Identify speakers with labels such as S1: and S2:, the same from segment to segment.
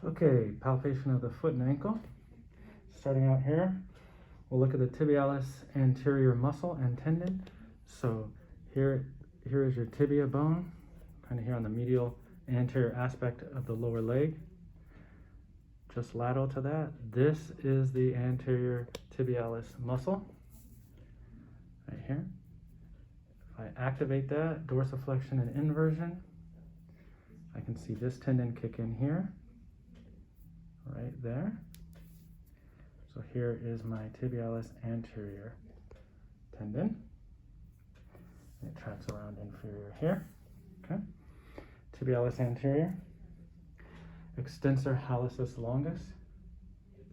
S1: Okay, palpation of the foot and ankle. Starting out here, we'll look at the tibialis anterior muscle and tendon. So here is your tibia bone, kind of here on the medial anterior aspect of the lower leg. Just lateral to that, this is the anterior tibialis muscle, right here. If I activate that, dorsiflexion and inversion, I can see this tendon kick in here, right there. So here is my tibialis anterior tendon. It tracks around inferior here, okay? Tibialis anterior. Extensor hallucis longus.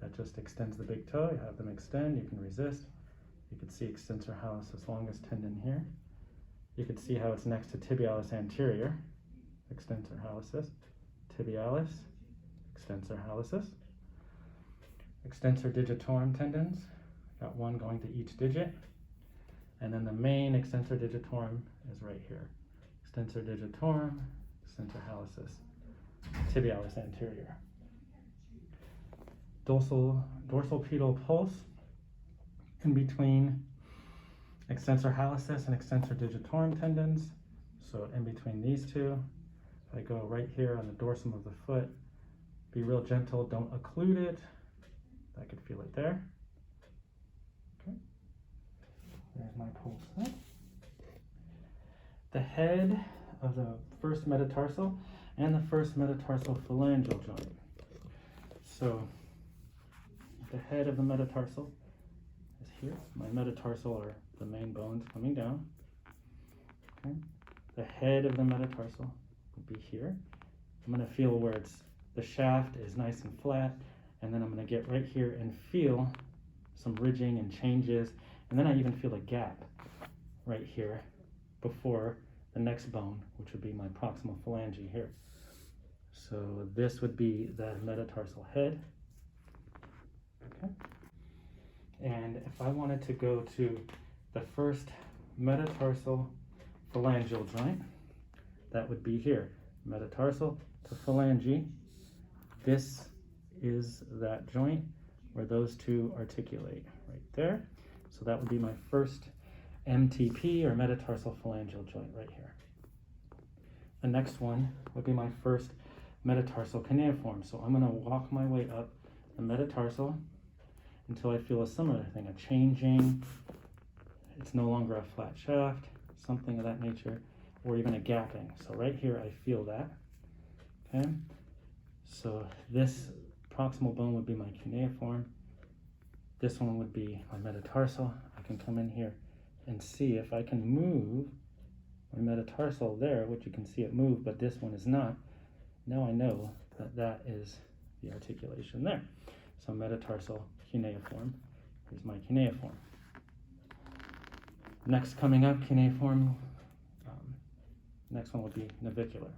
S1: That just extends the big toe. You have them extend, you can resist. You can see extensor hallucis longus tendon here. You can see how it's next to tibialis anterior. Extensor hallucis, tibialis, extensor hallucis. Extensor digitorum tendons, got one going to each digit. And then the main extensor digitorum is right here. Extensor digitorum, extensor hallucis, tibialis anterior. Dorsal pedal pulse in between extensor hallucis and extensor digitorum tendons. So in between these two, if I go right here on the dorsum of the foot, be real gentle, don't occlude it. I could feel it there. Okay. There's my pulse there. The head of the first metatarsal and the first metatarsal phalangeal joint. So the head of the metatarsal is here. My metatarsal are the main bones coming down. Okay. The head of the metatarsal would be here. I'm going to feel where the shaft is nice and flat, and then I'm going to get right here and feel some ridging and changes, and then I even feel a gap right here before the next bone, which would be my proximal phalange here. So this would be the metatarsal head. Okay. And if I wanted to go to the first metatarsal phalangeal joint, that would be here. Metatarsal to phalange. This is that joint where those two articulate right there. So that would be my first MTP or metatarsal phalangeal joint right here. The next one would be my first metatarsal cuneiform. So I'm going to walk my way up the metatarsal until I feel a similar thing, a changing. It's no longer a flat shaft, something of that nature, or even a gapping. So right here I feel that. Okay. So this proximal bone would be my cuneiform. This one would be my metatarsal. I can come in here and see if I can move my metatarsal there, which you can see it move, but this one is not. Now I know that that is the articulation there. So metatarsal cuneiform. Here's my cuneiform. Next coming up, cuneiform. Next one would be navicular.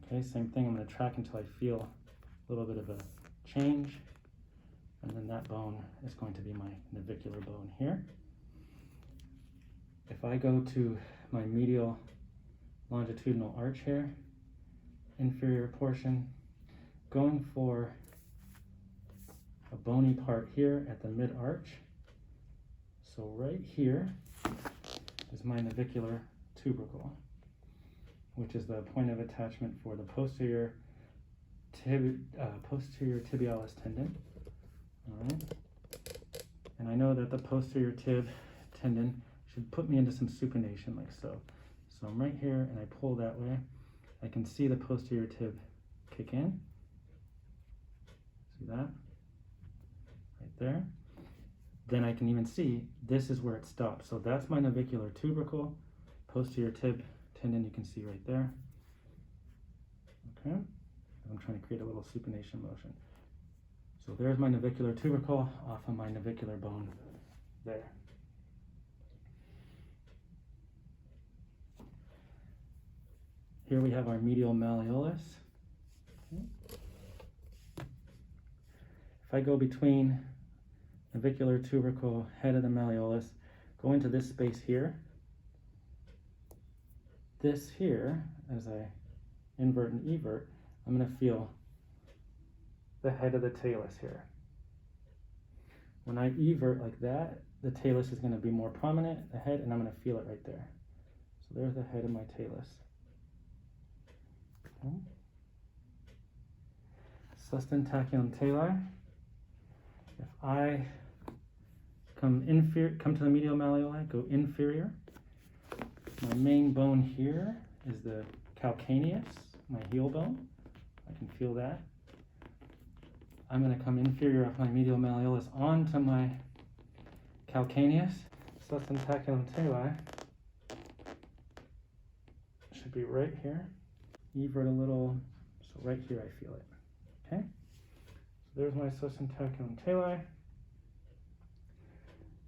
S1: Okay, same thing. I'm going to track until I feel a little bit of a change, and then that bone is going to be my navicular bone here. If I go to my medial longitudinal arch here, inferior portion, going for a bony part here at the mid-arch. So right here is my navicular tubercle, which is the point of attachment for the posterior tibialis tendon. All right. And I know that the posterior tib tendon should put me into some supination like so. So I'm right here and I pull that way. I can see the posterior tib kick in. See that? Right there. Then I can even see this is where it stops. So that's my navicular tubercle, posterior tib tendon you can see right there. Okay. I'm trying to create a little supination motion. So there's my navicular tubercle off of my navicular bone there. Here we have our medial malleolus. Okay. If I go between navicular tubercle, head of the malleolus, go into this space here. This here, as I invert and evert, I'm going to feel the head of the talus here. When I evert like that, the talus is going to be more prominent, the head, and I'm going to feel it right there. So there's the head of my talus. Okay. Sustentaculum tali. If I come to the medial malleoli, go inferior. My main bone here is the calcaneus, my heel bone. I can feel that. I'm going to come inferior off my medial malleolus onto my calcaneus. Sustentaculum tali should be right here. Evert a little, so right here I feel it. Okay? So there's my sustentaculum tali.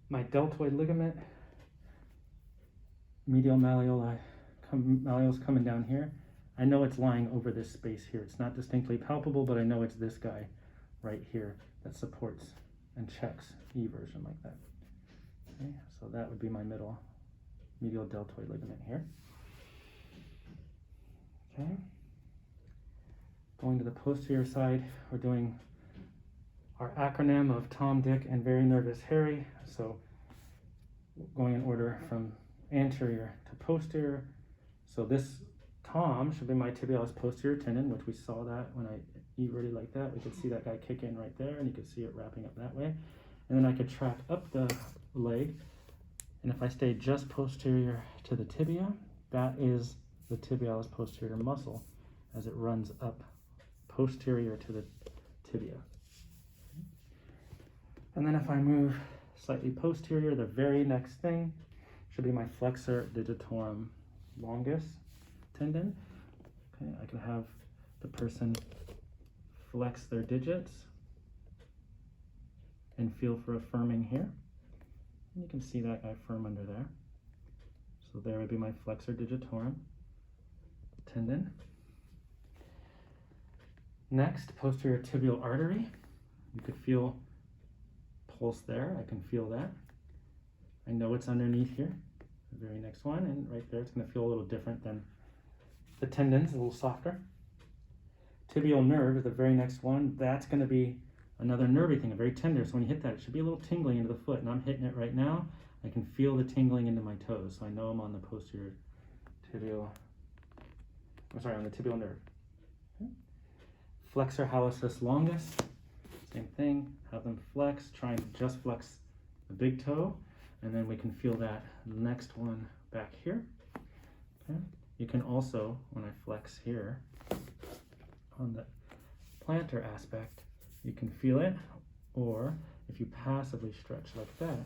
S1: My deltoid ligament, medial malleolus coming down here. I know it's lying over this space here. It's not distinctly palpable, but I know it's this guy right here that supports and checks eversion like that. Okay, so that would be my medial deltoid ligament here. Okay. Going to the posterior side, we're doing our acronym of Tom, Dick, and Very Nervous Harry. So going in order from anterior to posterior. So this Tom should be my tibialis posterior tendon, which we saw that when I everted like that. We could see that guy kick in right there, and you could see it wrapping up that way. And then I could track up the leg, and if I stay just posterior to the tibia, that is the tibialis posterior muscle as it runs up posterior to the tibia. And then if I move slightly posterior, the very next thing should be my flexor digitorum longus tendon. Okay, I can have the person flex their digits and feel for a firming here. And you can see that guy firm under there. So there would be my flexor digitorum tendon. Next, posterior tibial artery. You could feel pulse there. I can feel that. I know it's underneath here. The very next one, and right there, it's going to feel a little different than the tendons, a little softer. Tibial nerve is the very next one. That's going to be another nervy thing, a very tender. So when you hit that, it should be a little tingling into the foot, and I'm hitting it right now. I can feel the tingling into my toes, so I know I'm on the posterior tibial, on the tibial nerve. Okay. Flexor hallucis longus, same thing, have them flex, try and just flex the big toe, and then we can feel that next one back here. Okay. You can also, when I flex here, on the plantar aspect, you can feel it, or if you passively stretch like that,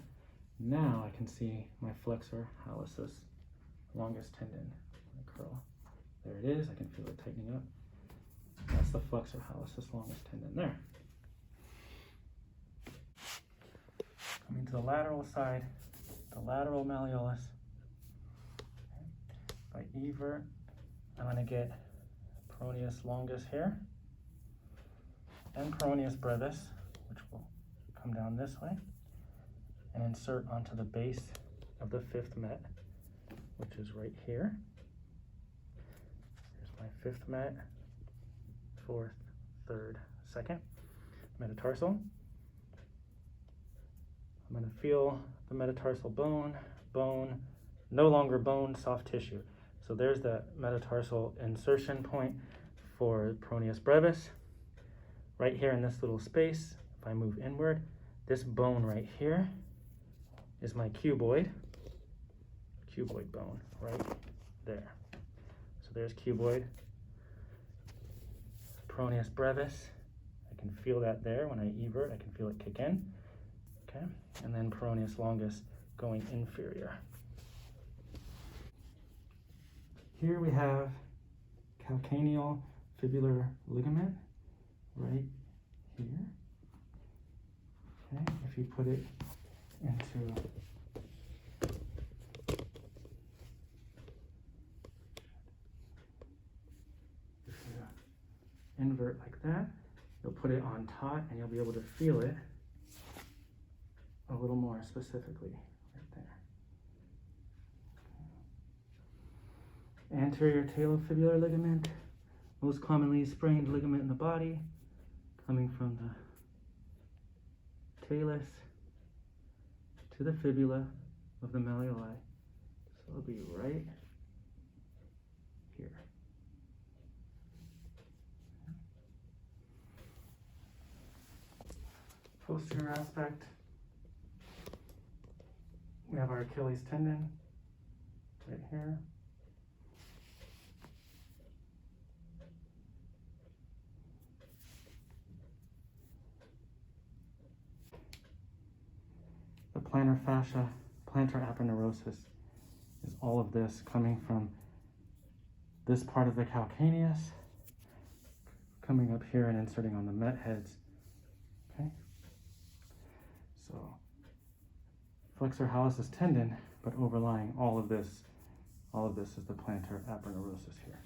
S1: now I can see my flexor hallucis longus tendon. I curl. There it is. I can feel it tightening up. That's the flexor hallucis longus tendon there. Coming to the lateral side, the lateral malleolus. If I evert, I'm going to get peroneus longus here and peroneus brevis, which will come down this way and insert onto the base of the fifth met, which is right here. Here's my fifth met, fourth, third, second metatarsal. I'm going to feel the metatarsal bone, no longer bone, soft tissue. So there's the metatarsal insertion point for peroneus brevis. Right here in this little space, if I move inward, this bone right here is my cuboid bone right there. So there's cuboid, peroneus brevis. I can feel that there when I evert. I can feel it kick in. Okay, and then peroneus longus going inferior. Here we have calcaneal fibular ligament right here. Okay, if you put it into if you invert like that, you'll put it on taut and you'll be able to feel it a little more specifically right there. Anterior talofibular ligament, most commonly sprained ligament in the body, coming from the talus to the fibula of the malleoli. So it'll be right here. Posterior aspect, we have our Achilles tendon right here. The plantar fascia, plantar aponeurosis is all of this coming from this part of the calcaneus, coming up here and inserting on the met heads. Okay. So flexor hallucis tendon, but overlying all of this is the plantar aponeurosis here.